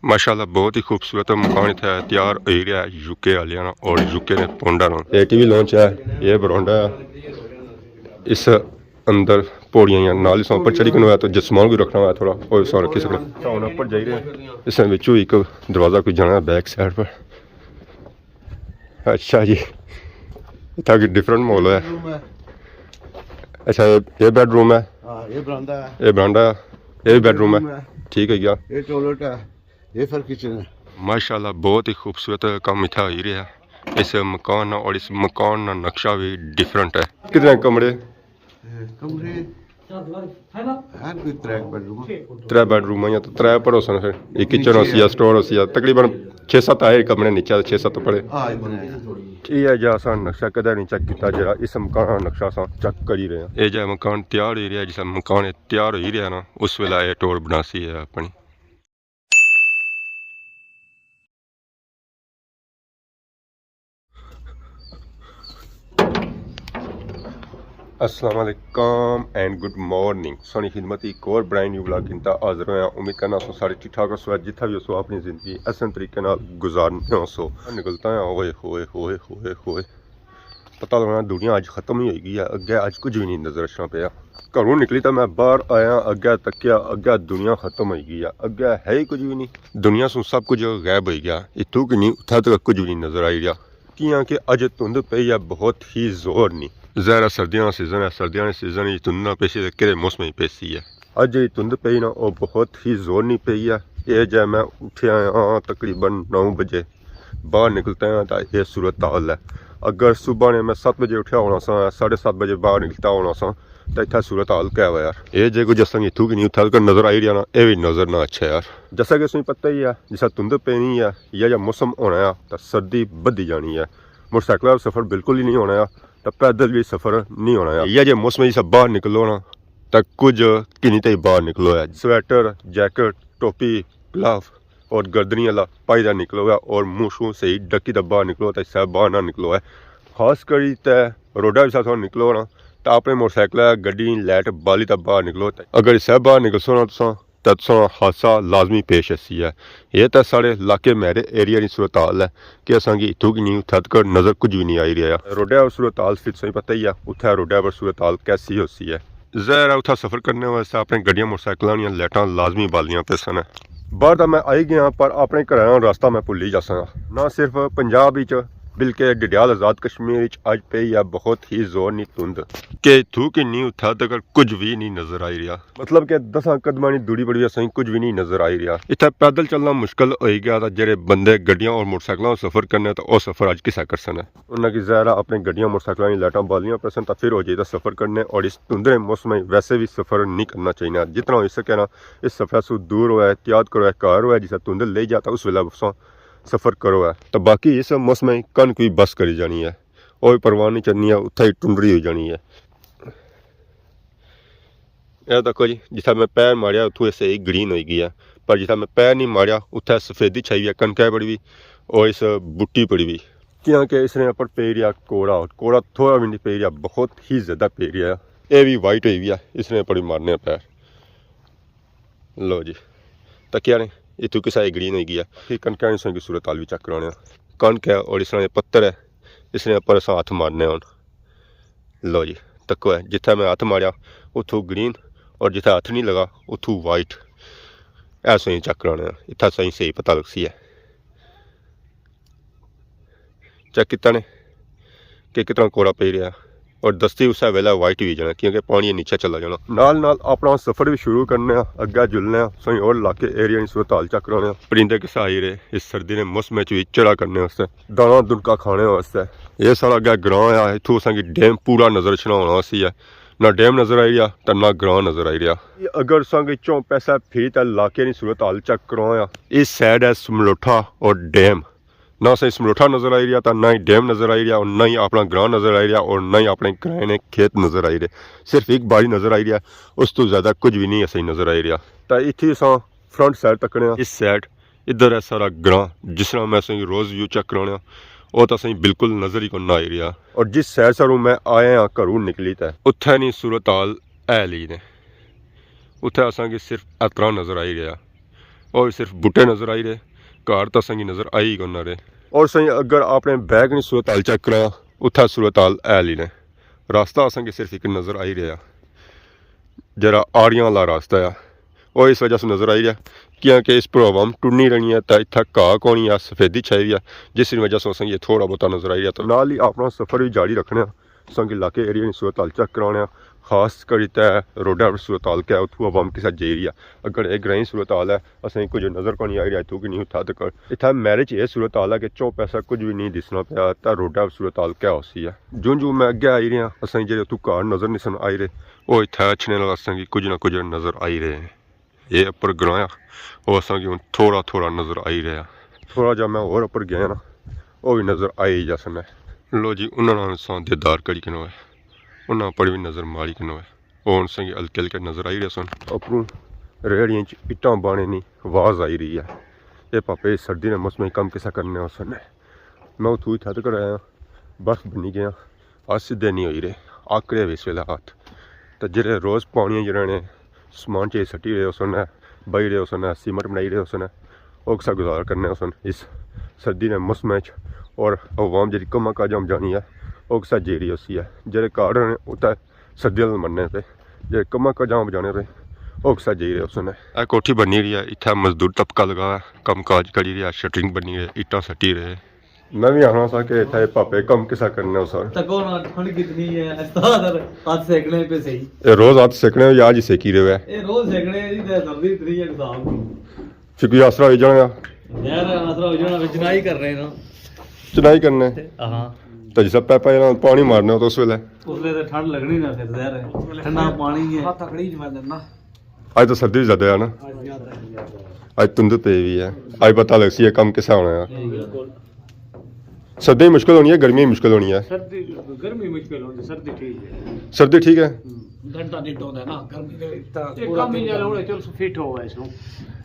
माशाल्लाह बहुत ही खूबसूरत मकान इतना तैयार हो रहा है यूके वाले और यूके ने पोंडा ये टीवी लॉन्च है ये बरौंडा है इस अंदर पौड़ियां नाल इस ऊपर चढ़ी करना तो जिसमान भी रखना हुआ थोड़ा और सौ रखी सकना ऊपर जा रहे हैं इस एक दरवाज़ा कोई जाना बैक साइड पर। अच्छा जी इतना कि डिफरेंट माहौल है। अच्छा ये बेडरूम है ये बरामदा है ये बरांडा ये भी बेडरूम है ठीक है क्या ये टॉयलेट है ये फर किचन है। माशाल्लाह बहुत ही खूबसूरत काम इतना हो रहा है इस मकान और इस मकान का नक्शा भी डिफरेंट है। कितने कमरे कमरे हर कोई त्रै बेडरूम है तो त्रै पर हो सन फिर एक किचन हो सी स्टोर हो सी तकरीबन 6-7 आए कमरे नीचे 6-7 पड़े ठीक है जो असा नक्शा कदा नहीं चेक किया जरा इस मकान का नक्शा अस चेक कर ही रहे हैं। ये जो मकान तैयार हो रहा है जिस मकान तैयार हो ही रहा ना उस वेला ये टोर बनासी है अपनी। अस्सलाम वालेकुम एंड गुड मॉर्निंग सोनी खिदमत एक और ब्रांड न्यू ब्लॉग किंता हाजिर होया उम्मीद करना सो सारे ठीक ठाक हो जिथा भी हो अपनी जिंदगी आसान तरीके नाल गुजारने हो सो निकलता है होए होए होए होए होए पता लगना दुनिया अज खत्म ही होगी है अगे अज कुछ भी नहीं नजर रखना पाया घरों निकली तो मैं बाहर आया अगे तकिया अगे दुनिया खत्म हो गई है अगे है ही कुछ भी नहीं दुनिया सो सब कुछ गायब हो गया इतों कि नहीं उठा तक कुछ भी नहीं नजर आई रहा किया कि अज धुंध पई है बहुत ही जोर नहीं ज़ाहिर सर्दियों का सीजन है सर्दियों के सीजन धुंध ना पेसी तो कि मौसम ही पेसी है अज जी धुंध पई ना वो बहुत ही जोर नहीं पई है ये जै मैं उठिया हाँ तकरीबन 9 बजे बाहर निकलता है तो यह सूरत हाल है। अगर सुबह ने मैं 7 बजे उठा होना सा 7:30 बजे बाहर निकलता होना सा तो इतना सूरत हाल क्या हुआ यार ये जो कुछ जैसा इतू की नहीं उठा कर नजर आई रहा ना ये भी नजर ना अच्छा यार जैसा कि तुम्हें पता ही है जिसा धुंध पैनी है या मौसम होना है तो सर्दी बधी जानी है मोटरसाइकिल का सफ़र बिल्कुल ही नहीं होना है तो पैदल भी सफ़र नहीं होना है या जो मौसम जिसा बाहर निकलो ना तो कुछ किन्नी तक बाहर निकलो है स्वेटर जैकेट टोपी ग्लव और गर्दनी वाला पाईदा निकलो है और मुँह शूह सही डकी तो बाहर निकलो तो सब बाहर ना निकलो है खास करी तो रोडा भी साथ निकलो ना तो अपने मोटरसाइकिल गड्डी लाइट बाली तो बाहर निकलो अगर इस बाहर निकल सो ना तो हादसा लाजमी पेश आसी है। ये तो साढ़े इलाके मेरे एरिया की सूरत हाल है कि असा इतों की नहीं थद कर नज़र कुछ भी नहीं आई रहा रोडा पर सूरत हाल फिर सही पता ही है उत्थे रोडा पर सूरत हाल कैसी होती है ज़ाहिर है उत्थे सफ़र करने वास्ते अपने गड्डियां मोटरसाइकिलों दी लाइटां लाजमी बालियां पे सन बाहर तो मैं आई गया पर अपने घर का रास्ता मैं भुल ही जा सका ना सिर्फ पंजाब बल्कि डडियाल आज़ाद कश्मीर अज पई है बहुत ही जोर नहीं धुंध के इतू कि नहीं उठा तक कुछ भी नहीं नजर आई रहा मतलब कि 10 कदमां की दूरी बड़ी सही कुछ भी नहीं नजर आई रहा इतना पैदल चलना मुश्किल हो गया था जेडे बंदे गड्डियां और मोटरसाइकिलों सफर करने तो वह सफर अज किसा कर सन उन्होंने ज़ाहिर अपनी गड्डियां मोटरसाइकिलों की लाइटां बालियां पे सन तो फिर हो जाए सफर करने और इस धुंधले मौसम में वैसे भी सफर नहीं करना चाहिए जितना हो सके ना इस सफर से दूर हुआ एहतियात करो घर हुआ जिसे धुंध ले जाता उस वेला सफ़र करो है तो बाकी इस मौसम में कन कोई बस करी जानी है और परवाह नहीं चलनी है उत्थे ही टुंडरी हो जानी है। यह देखो जी जिथा मैं पैर मारिया उतों सही ग्रीन हो गई है पर जिथा मैं पैर नहीं मारिया उत्थे सफेदी छाई है कनक पड़ी हुई और इस बुट्टी पड़ी हुई क्योंकि इसने पर पे रहा कोड़ा थोड़ा भी नहीं पे रहा बहुत ही ज़्यादा पे रहा है ये भी वाइट हुई हुई है इसने पड़ी मारने पैर लो जी तकिया ने इतों किसा ग्रीन हो गया फिर कनक की सूरत हाल भी चेक कराने कनक है और इसने पत्थर है इसने पर अस हथ मारने हूँ लो जी तको है जिथे मैं हथ मारिया उतों ग्रीन और जिथे हथ नहीं लगा उतों वाइट ऐसा ही चेक कराने इतना सही सही पता लग सी है चेक किया ने कि कितना कोड़ा पे रहा और दस्ती उस वेला वाइट भी जाना क्योंकि पानी नीचे चला जाना नाल अपना सफ़र भी शुरू करने अगे जुलने सही और इलाके एरिया की सूरत हाल चेक कराने परिंदे किस आई रहे इस सर्दी ने मौसम भी चढ़ा करने वास्ते दाना दुनका खाने वास्ते ये सारा अगर ग्रां है इतों असा डैम पूरा नज़र छना होना सी है ना डैम नज़र आई रहा तो ना ग्रां नज़र आई रहा अगर चों पैसा फिर तो इलाके की सूरत हाल चेक कराया इस साइड है समलोठा और डैम ना सही समलोठा नज़र आई रहा था ना ही डैम नज़र आई रहा और ना ही अपना ग्रां नज़र आई रहा और ना ही अपने किराए ने खेत नज़र आई रहे सिर्फ एक बारी नज़र आई रहा उस तो ज़्यादा कुछ भी नहीं सही नज़र आई रहा तो इतने अस फ्रंट साइड तकने इस साइड इधर है सारा ग्रां जिस तरह मैं सही रोज़ व्यू चेक कराने वो तो सही बिल्कुल नज़र ही को ना आई रहा और जिस साइड से मैं आया घरों निकली तो उत्थे नहीं सूरत हाल है ली ने उत्थे असा सिर्फ इतना नज़र आई रहा और सिर्फ बूटे नज़र आई रहे घर तो संगी नज़र आई ही कोना रहे। और सही अगर आपने बैग नहीं सूरत हाल चेक करा उत्था सूरत हाल ऐल ही ने रास्ता असेंगे सिर्फ एक नज़र आई रहा जरा आड़ियां वाला रास्ता है और इस वजह से नज़र आई रहा क्योंकि इस पर आवाम टुरनी रहनी है तो इतना घाह कोनी है सफेदी छाई है जिस वजह से असेंगे थोड़ा बहुता नज़र आई रहा तो नाल ही अपना सफ़र भी जारी रखने संग इलाके एरिया सूरत हाल चेक कराने खास करी तय रोडा पर सूरत हाल क्या उतू आवाम के साथ जाई रही है अगर एक ग्राई सूरत हाल है असें कुछ नज़र को नहीं आई रहा तू कि नहीं उठा तो इतना मैरिज ये सूरत हाल है कि चौ पैसा कुछ भी नहीं दिसना पाया तो रोडा पर सूरत हाल क्या उसी है जो मैं अगे आई रहा असें जो तू घर नज़र नहीं सन आई रहे वो इतना अच्छे नाल असें कुछ ना कुछ नज़र आई रहे हैं ये उपर ग्राया वो असें हूँ थोड़ा थोड़ा नज़र आई रहा थोड़ा जा मैं और उपर गया ना वो भी नज़र आई जा सन लो जी उन्होंने सा दीदार करी किनो है उन्होंने पर भी नज़र मारी किनो है वो उनसे हल्के हल्के नज़र आई रहे सन अपनों रेहड़ियों इट्टां बाने नहीं आवाज़ आई रही है ये पापे सर्दी ने मौसम कम किसा करने उसन मैं उतू ही थद कर आया बर्फ बनी गया आज सीधे नहीं हुई रहे आकड़े वे इस वेले हाथ तो जेह्ड़े रोज़ पानी जिन्होंने समान च सट्टी रहे उसन बही रहे उसन सीमट बनाई रहे उसन वो किसा गुजार करने उसन इस सर्दी ने मौसम और अवाम जी कम्मा काजां जानी है वो किसा जेरी उसी है जेह्ड़े घर ने उत्थै सर्दी मरने पे जे कम्मा काजां जाने पे वो किसा जेरी उसन कोठी बनी रही है इतना मजदूर तबका लगा कम काज करी रहा शटरिंग बनी है ईटा सट्टी रहे मैं भी आना सा कि इतना पापे कम किसा करने उसन ठंड कितनी है हाथ सेकने पे सही ये रोज हाथ सेकने या जी सेकी रहे है ये रोज सेकने जी ते सर्दी इतनी है हिसाब फिर कोई आसरा हो जाना यार आसरा हो जाना चुनाई कर रहे ना चुनाई करने हां तो जिस पैपा पानी मारने तो उस वेले उसले तो ठंड लगनी ना फिर जहर ठंडा पानी है हाथ तकड़ी जमा देना आज तो सर्दी ज्यादा है ना आज धुंध पे भी है आज पता लग सी है कम किसा होना है सर्दी मुश्किल होनी है गर्मी मुश्किल होनी है सर्दी गर्मी मुश्किल होती सर्दी ठीक है सर्दी ठीक है घंटा नहीं टोंदा ना गर्मी के इतना कम ही जा लोड़े चल फिट हो इसको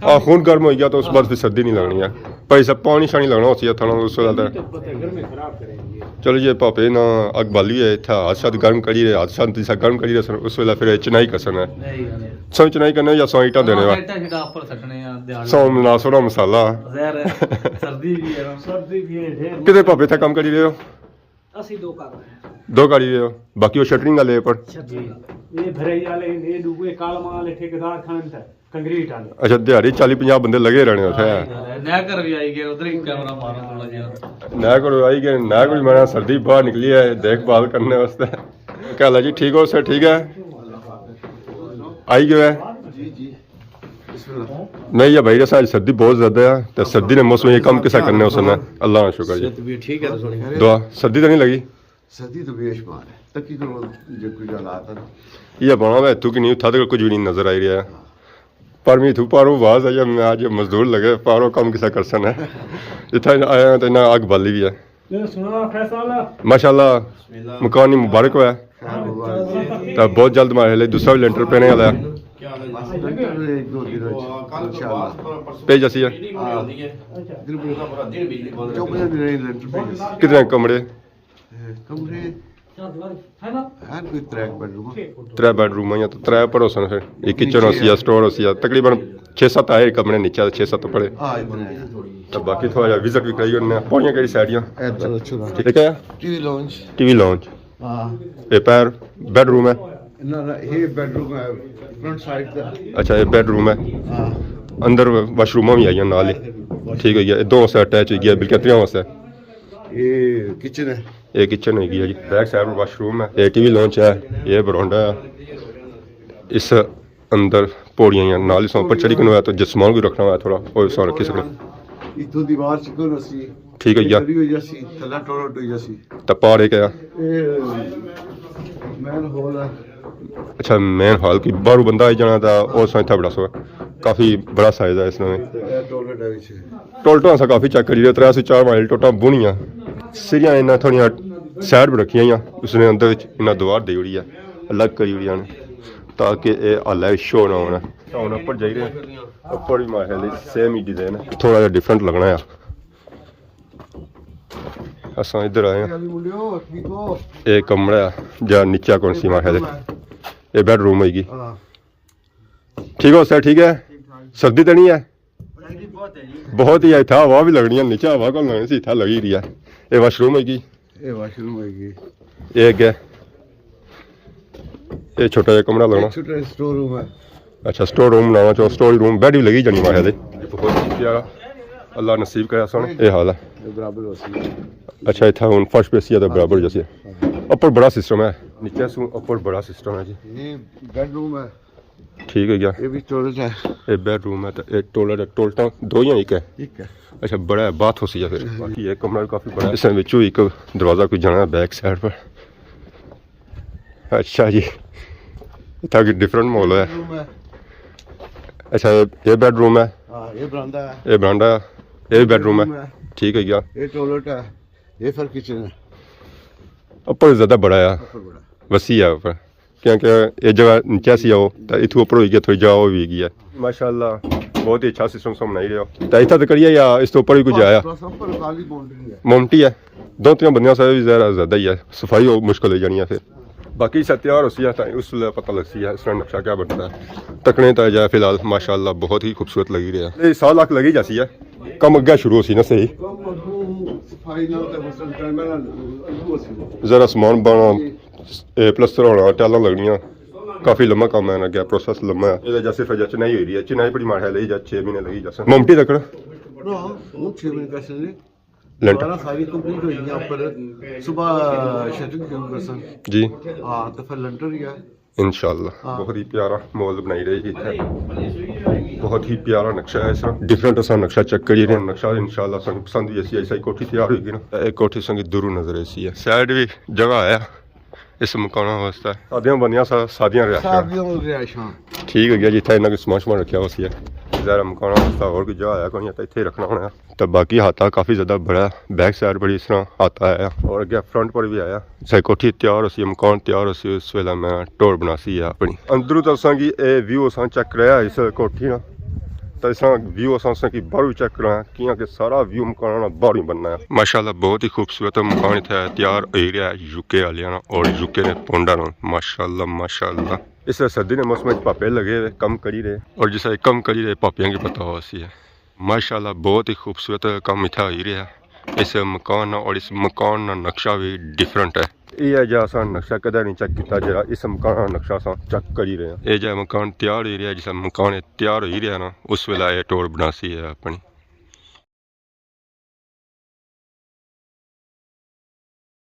हाँ खून गर्म हो गया तो उस बाद फिर सर्दी नहीं लगनी है भाई सब पानी शानी लगना होती है थोड़ा उस ज्यादा गर्मी खराब करेंगे चलो ये पापे ना अग बाली है था हाथ साथ गर्म करी रहे हाथ साथ तीसरा गर्म करी रहे उस वेला फिर चुनाई करसन है सौ चुनाई करने या सौ ईटा देने वा सौ मुनासोरा मसाला सर्दी भी है सर्दी भी है ढेर कितने पापे था काम करी रहे हो ਅਸੀਂ ਦੋ ਕਰ ਰਹੇ ਹਾਂ दो करी रहे हो बाकी वो शटरिंग वाले पर ਇਹ ਭਰਈ ਵਾਲੇ ਇਹ ਦੂਗੇ ਕਾਲਮਾਂ ਵਾਲੇ ਠੇਕੇਦਾਰ ਖਾਨ ਤੇ ਕੰਕਰੀਟ ਵਾਲੇ अच्छा दिहाड़ी 40-50 बंदे लगे रहने उसे नया घर भी आई गए उधर ही कैमरा मारो थोड़ा जिहा नया को आई गए नया को मैंने सर्दी बाहर निकली है देखभाल करने वास्ते क्या हाल है जी ठीक हो सर ठीक है आई गए है जी जी नहीं ये भाई जैसा सर्दी बहुत ज्यादा है तो सर्दी ने मौसम ये कम किसा करने उसने अल्लाह का शुक्र जी भी ठीक है तो सुनी दुआ सर्दी तो नहीं लगी सर्दी तो बेशुमार है तकी करो जो कुछ हालात है ये बना हुआ तू कि नहीं उठा तो कुछ भी नहीं नजर आई रहा है पर मैं थू पारो आवाज है मैं आज मजदूर लगे पारो कम किसा कर सन है इतना आया तो ना आग बाली भी है सुना फैसल माशाल्लाह मकान मुबारक हुआ है तो बहुत जल्द हमारे लिए दूसरा भी लेंटर पहने वाला है एक दो दिन इंशाल्लाह पेज ऐसी है कितने कमरे कमरे हर कोई ट्रैक बेडरूम त्रै बेडरूम या तो त्रै पर होसन फिर एक किचन होसी है स्टोर होसी है तकरीबन 6-7 आए कमरे नीचे 6-7 पड़े हां इतने तो बाकी थोड़ा जा विजिट भी कराई उन्होंने पौड़ियां केड़ी साइडियां चलो चलो ठीक है टीवी लॉन्च हां ये पैर बेडरूम है ना ये बेडरूम है फ्रंट साइड का अच्छा ये बेडरूम है हां अंदर वाशरूम भी आई नाल ही ठीक है ये दो से अटैच हो गया बिल्कुल त्रियां से ये किचन है ये किचन होगी है जी बैक साइड में वाशरूम है ये टीवी लॉन्च है ये बरांडा है इस अंदर पौड़ियां या नाल ही ऊपर चढ़ी करना है तो जिस सामान भी रखना है थोड़ा वो सौ रखी सकते इतो दीवार चिकन सी ठीक है यार हो जैसी थला टोरो टो जैसी तो पहाड़ क्या ये मैन हॉल है अच्छा मेन हॉल की बाहरों बंदा आई जाना था और समझता बड़ा सो काफ़ी बड़ा साइज है इसमें टॉयलेट है पीछे टोलटा सा काफ़ी चेक करी 3 से 4 माइल टोटा बुनिया सिरियां इन्ना थोड़ियां साइड पर रखियां या उसने अंदर इन्ना दीवार दी हुई है अलग करी हुई है ताकि ये हल्ला शो ना होना ਹੁਣ ਉੱਪਰ ਜਾਈ ਰਹੇ ਉੱਪਰ ਵੀ ਮਾਰੇ ਲਈ ਸੇਮ ਹੀ ਡਿਜ਼ਾਈਨ ਹੈ ਥੋੜਾ ਜਿਹਾ ਡਿਫਰੈਂਟ ਲੱਗਣਾ ਆ ਅਸਾਂ ਇੱਧਰ ਆਏ ਹਾਂ ਇਹ ਕਮਰਾ ਜਾਂ ਨੀਚਾ ਕੌਣ ਸੀ ਮਾਰੇ ਇਹ बेडरूम होगी ठीक हो सर ठीक है सर्दी तो नहीं है बहुत ही इतना हवा भी लगनी है नीचे हवा को लगनी सी इतना लगी रही है ये वाशरूम है ये वाशरूम होगी एक है ये छोटा जिहा कमरा लगना छोटा स्टोर रूम है अच्छा स्टोर रूम बनाना चाहो स्टोर रूम बेड भी लगी जानी माया दे बहुत ही प्यारा अल्लाह नसीब करे सोने ये हाल है ये बराबर होती है अच्छा इतना हूँ फर्श पे सी बराबर जैसे ऊपर बड़ा सिस्टम है नीचे से ऊपर बड़ा सिस्टम है जी ये बेडरूम है ठीक है क्या ये भी टॉयलेट है ये बेडरूम है तो ये टॉयलेट है टॉयलेट दो ही एक है ठीक है अच्छा बड़ा है बात हो सी है फिर बाकी ये कमरा भी काफ़ी बड़ा है इसमें विचों एक दरवाज़ा कोई जाना है बैक साइड पर अच्छा जी इतना कि डिफरेंट माहौल है रूम है अच्छा ये बेडरूम है हाँ ये बरामदा है ये बरांडा है ये भी बेडरूम है ठीक है क्या ये टॉयलेट है ये फिर किचन है ऊपर ज़्यादा बड़ा है ऊपर बड़ा वसी है ऊपर क्योंकि ये जगह नीचे सी आओ तो इतों ऊपर हो गया थोड़ी जगह भी गई है माशाल्लाह बहुत ही अच्छा सिस्टम सो बनाई रहे हो तो इतना तो करिए या इस तो ऊपर भी कुछ आया ऊपर काली बाउंड्री है मोमटी है दो तीन बंदियों से भी ज़्यादा ही है सफाई हो मुश्किल हो जानी है फिर बाकी से तैयार होती है तो उस वे पता लगती है इसका नक्शा क्या बनता है तकने तो जाए फिलहाल माशाल्लाह बहुत ही खूबसूरत लगी रहा है 100 लाख लगी जाती है कम अगे शुरू हो सी ना सही सफाई ना तो मसल टाइम ज़रा समान बना प्लस्तर होना टाइल लगनियाँ काफ़ी लम्बा काम है गया प्रोसेस लम्बा है ये जैसे फिर चिनाई हुई है चिनाई बड़ी मार है लगी जा 6 महीने लगी जैसे मोमटी तक वो 6 महीने कैसे नहीं लेंटर सारा सारी कंप्लीट हुई है ऊपर सुबह शटरिंग के सन जी हाँ तो फिर लंटर ही है इंशाल्लाह बहुत ही प्यारा मॉल बनाई रही है बहुत ही प्यारा नक्शा है इसका डिफरेंट असा नक्शा चेक करिए रहे नक्शा इंशाल्लाह सन पसंद भी ऐसी ऐसा कोठी तैयार होगी ना एक कोठी संगी दूर नजर ऐसी है साइड भी जगह है इस मकान वास्ते शादियां बनिया शादियां रिहायशां ठीक है गया जितना इन्ना समान समान रखा हुआ है ज़रा मकान वास्ते और कोई जगह है कोई तो इतने रखना होना तो बाकी हाथा काफ़ी ज़्यादा बड़ा बैक साइड बड़ी इस तरह हाथा आया और अगे फ्रंट पर भी आया चाहे कोठी तैयार हो मकान तैयार हो उस वेले मैं टोर बना सी है अपनी अंदरों तो असा की व्यू असा चेक रहा इस कोठी ना तो इस व्यू असा की बाहर भी चेक करा कि सारा व्यू मकान बाहर ही बनना है माशाल्लाह बहुत ही खूबसूरत मकान इतना तैयार हो रहा है यूके वाले और यूके ने पोंडा माशाल्लाह माशाल्लाह इस सर्दी ने मौसम पापे लगे हुए कम करी रहे और जिस कम करी रहे पापियां की पता हो सी है माशाल्लाह बहुत ही खूबसूरत काम इतना हो रहा है इस मकान और इस मकान का नक्शा भी डिफरेंट है ये जो असा नक्शा कदा नहीं चेक किया जरा इस मकान का नक्शा असा चेक करी रहे हैं ये जो मकान तैयार हो रहा है जिस मकान तैयार हो रहा है ना उस वेला ये टोर बना सी है अपनी